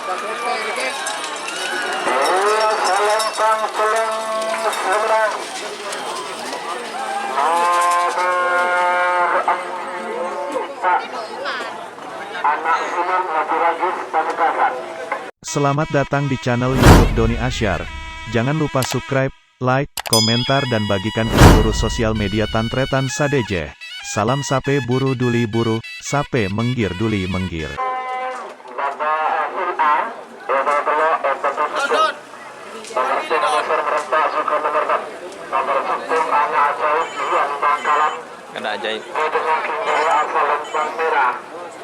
Selempang selang seberang nomor 4 anak sulung Ragis Pamekasan. Selamat datang di channel YouTube Doni Asyar. Jangan lupa subscribe, like, komentar dan bagikan ke seluruh sosial media Tantretan Sadejeh. Salam sape buru duli buru, sape menggir duli menggir. Ada ajaib.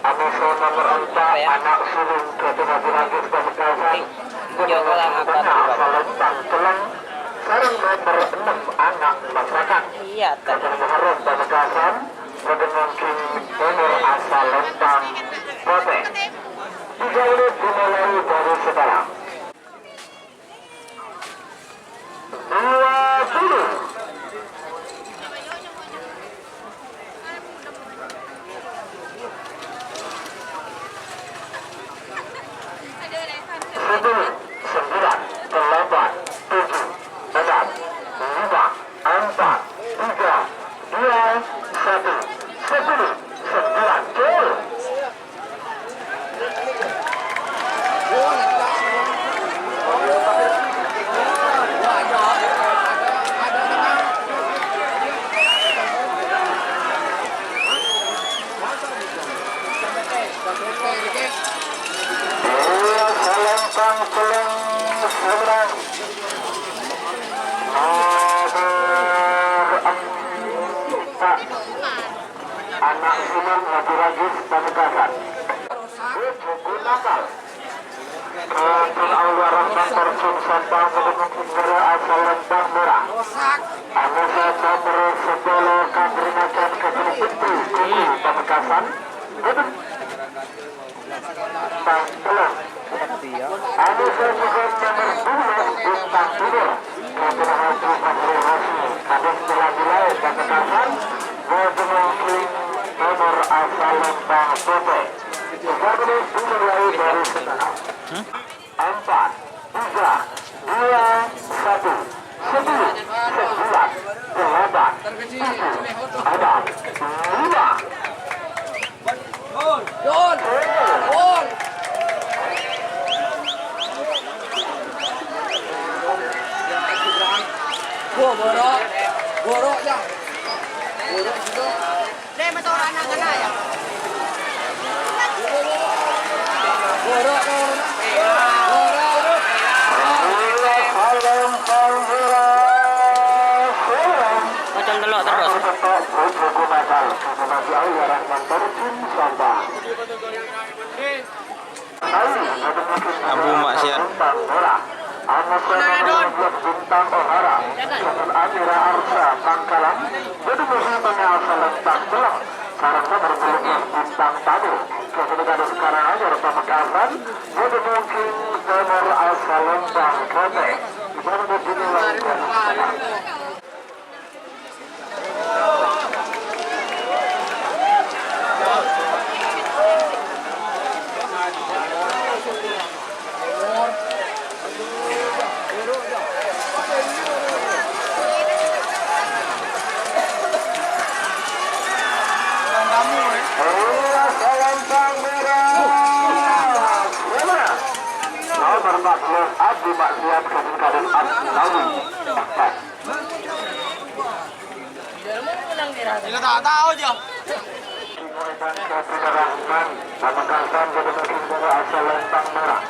Anak sulung Ragis Pamekasan. Sarang nomor 6 anak masyarakat. Iya, Muharram Pamekasan. Mungkin nomor asal Lempang Kote. 3 menit dimulai dari sekarang. 20. Sepuluh, 9, 8, 7, 6, 5, 4, 3, 2, 1, 10, 9, gol. Selempang selang seberang nomor 4 anak sulung Ragis Pamekasan. Buku nakal Kepul Allah Rahman Persun Sabang Mendukung Negara asal Lempang Merah. Anggota nomor 10 Kabrinakan Kepul Pintu Kuku Pamekasan. Bintang Telur. Anggota juga nomor 2 Bintang Tidur. Kepul Haji Fahri Hashmi Kadis Teladilai Pamekasan. Mendukung nomor asal Lempang Kote. 3 menit dimulai dari sekarang. 4, 3, 2, 1, 10, 9, 8, 7, ada 5. Borok ya. Borok juga. Deh, betul anak kena ya. Borok. Macam telok terus. Abu maksiat. Bintang Ohara Amira Arsa Pangkalan Lempang Telang sarangnya berbelok Bintang Tamu kemudian sekarang aja Pamekasan mungkin nomor asal Lempang Kote. Gimana dinilai dari sekarang? Nomor 40 Abdi Maksiat Kadin Asnawi. Tidak tahu aja. Pamekasan jadi mungkin dari asal Lempang Merah.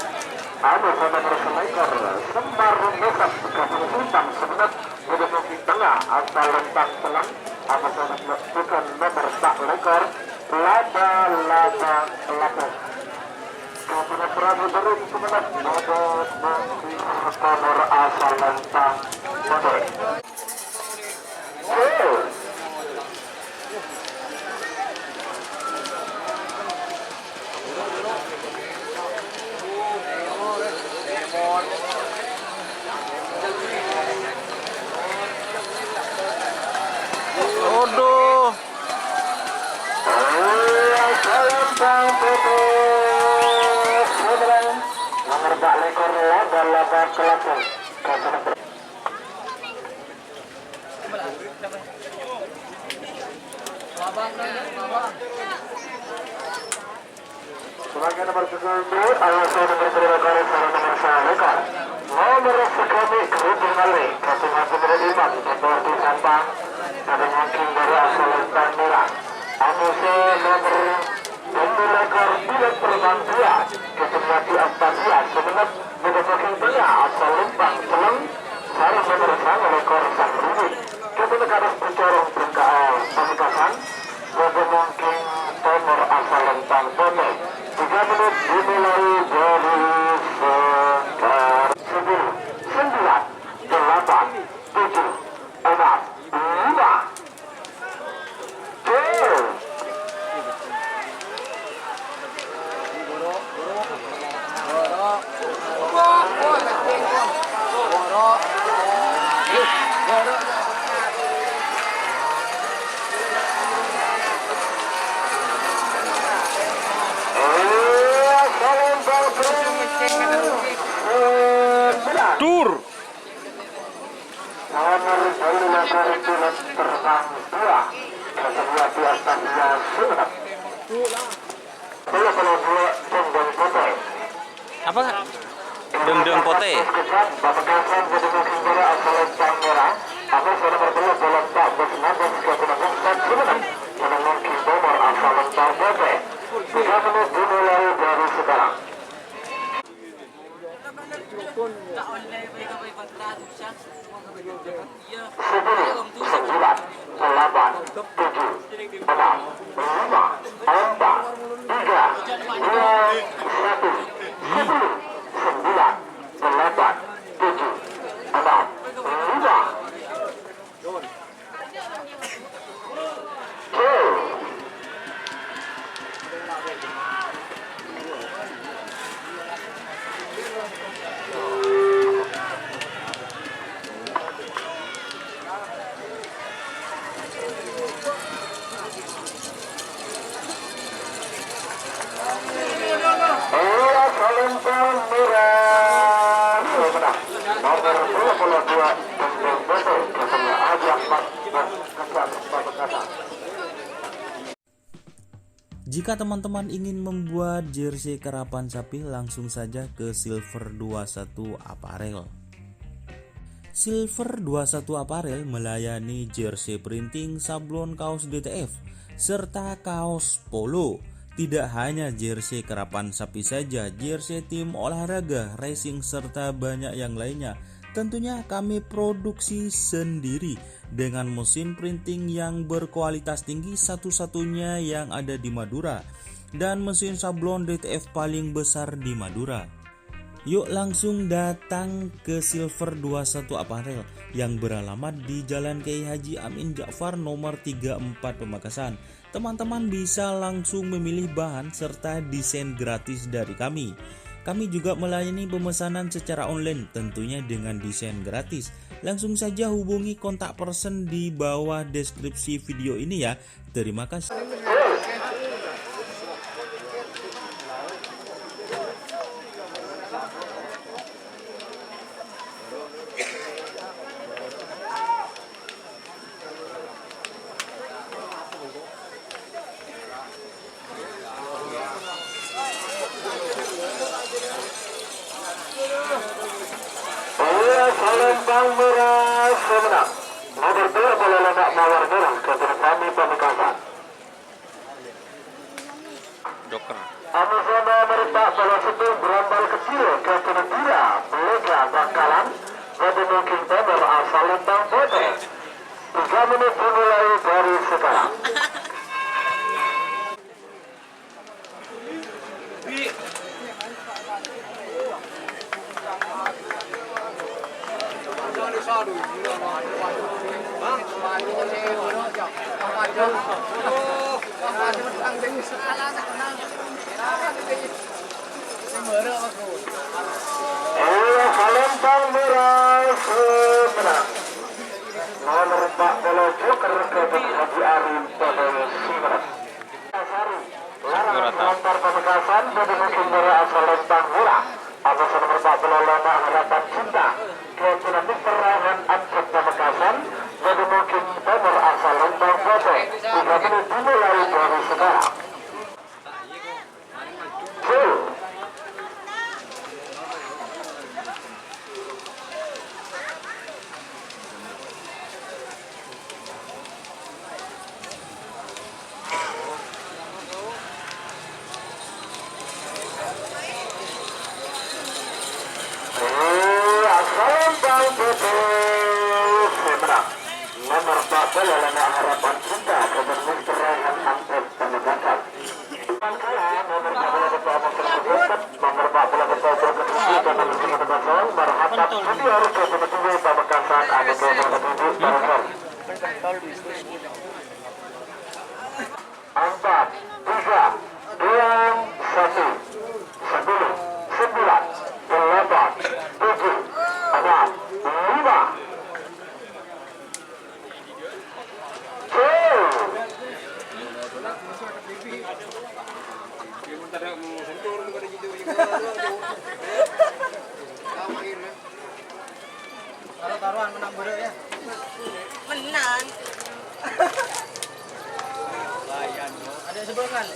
Ada nomor selekor Sembar Mesap Kepul Hitam sebenarnya jadi mungkin tengah asal Lempang Telang. Ada bukan nomor tak lekor Laba Lapos. Kemudian Prabu Derung sebenarnya ada nomor asal Lempang Kote. Aduh. Selempang putih seberang ekor laba-laba kelapung. Sebagai nomor 7, ayo saya nomor kali nomor Salekar. Nomor sekali kerudung kali, Kapten Haji Beriman, Seperti Sampang, ada mungkin dari asal Lentang Merah. Amuse nomor 2 ekor bilet perbantuan, Kapten Haji Astasia, sebenarnya mudah mungkin tengah asal Lentang Seleng, sarang nomor 1 ekor Sang Rudi. Kapten Kadas Pecorong Bengkaal, Pamekasan, mudah mungkin nomor asal Lentang Pone. 3 menit dimulai dari sekarang. 10, 9, 8, 7, 6, 5. Tur. Nomor 2 bilet terbang 2, kedua di atasnya Sumenep. Kalau 2 Dendeng Pote. Apa? Dendeng pote. Pamekasan jadi mungkin dari asal Lentang Merah. Apa saya nomor 2 bola tak bersenabas ke Pamekasan Sumenep. Yang mungkin nomor asal Lentang Pote. 3 menit dimulai dari sekarang. 10, 9, 8, 7, 6, 5, 4, 3, 2, 1, 0. Jika teman-teman ingin membuat jersey karapan sapi, langsung saja ke Silver 21 Apparel. Silver 21 Apparel melayani jersey printing, sablon kaos DTF, serta kaos polo. Tidak hanya jersey karapan sapi saja, jersey tim olahraga, racing, serta banyak yang lainnya. Tentunya kami produksi sendiri dengan mesin printing yang berkualitas tinggi, satu-satunya yang ada di Madura, dan mesin sablon DTF paling besar di Madura. Yuk langsung datang ke Silver 21 Apparel yang beralamat di Jalan Kiai Haji Amin Ja'far nomor 34 Pamekasan. Teman-teman bisa langsung memilih bahan serta desain gratis dari kami. Kami juga melayani pemesanan secara online, tentunya dengan desain gratis. Langsung saja hubungi kontak person di bawah deskripsi video ini ya. Terima kasih. Lentang Merah Sumenep. Nomor 2 bola ledak mawar merah ke kami Pamekasan. Joker. Amazona meretak bola setung berambal kecil ke Kedira, Belega, Bangkalan. Pada mungkin nomor asal Lentang Pote. 3 menit dimulai dari sekarang. Lentang Merah Sumenep. Nomor 4 bola Joker ke Haji Arim pada Sumenep. Larang melontar Pamekasan pada mungkin dari asal Lentang Merah. Atas nomor Bapak Pelolona Harapan Cinta keyakinan Mr. Rahan Ansep Pamekasan jadi mungkin nomor asal lembang foto 3 menit dimulai dari sekarang. Nomor 4 Pelolona Harapan Cinta kepada Mr. Rahan Ansep Pamekasan. Nomor 4 Marhamat Junior kepada Pamekasan ada 27 Barangkali 4, 3, 2, 1 10, 9, 8, 7, 6, 5 Taruhan menang bodoh ya. Menang. Layan. Ada yang sebelum kan?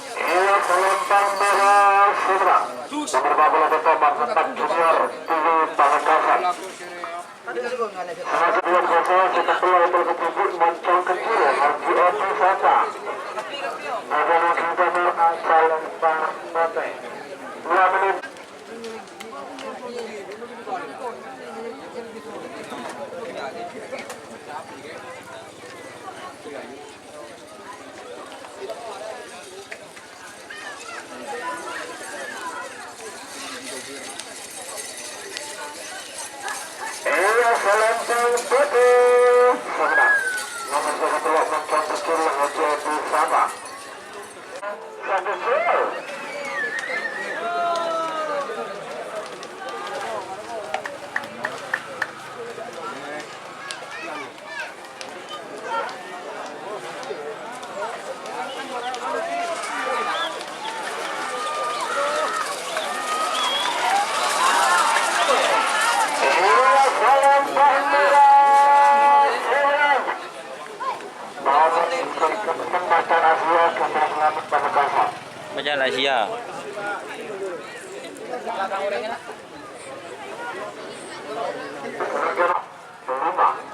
Iya, pelempar merah Sudra. Nomor 40 Tomat Tetap Junior TV Pamekasan. Ada yang sebelum kan? Sama kedua proses kita keluar tersebut Moncong Kecil Haji Opi Sata. Ada mungkin nomor asal lempar Mate 2 menit. Iya, selempang putih. Sebentar. Nomor 20 Moncong Kecil Haji Opi Sata. Satu gol. Kesempatan Asia Gambar Selamat Pamekasan. Macam Asia. Belum,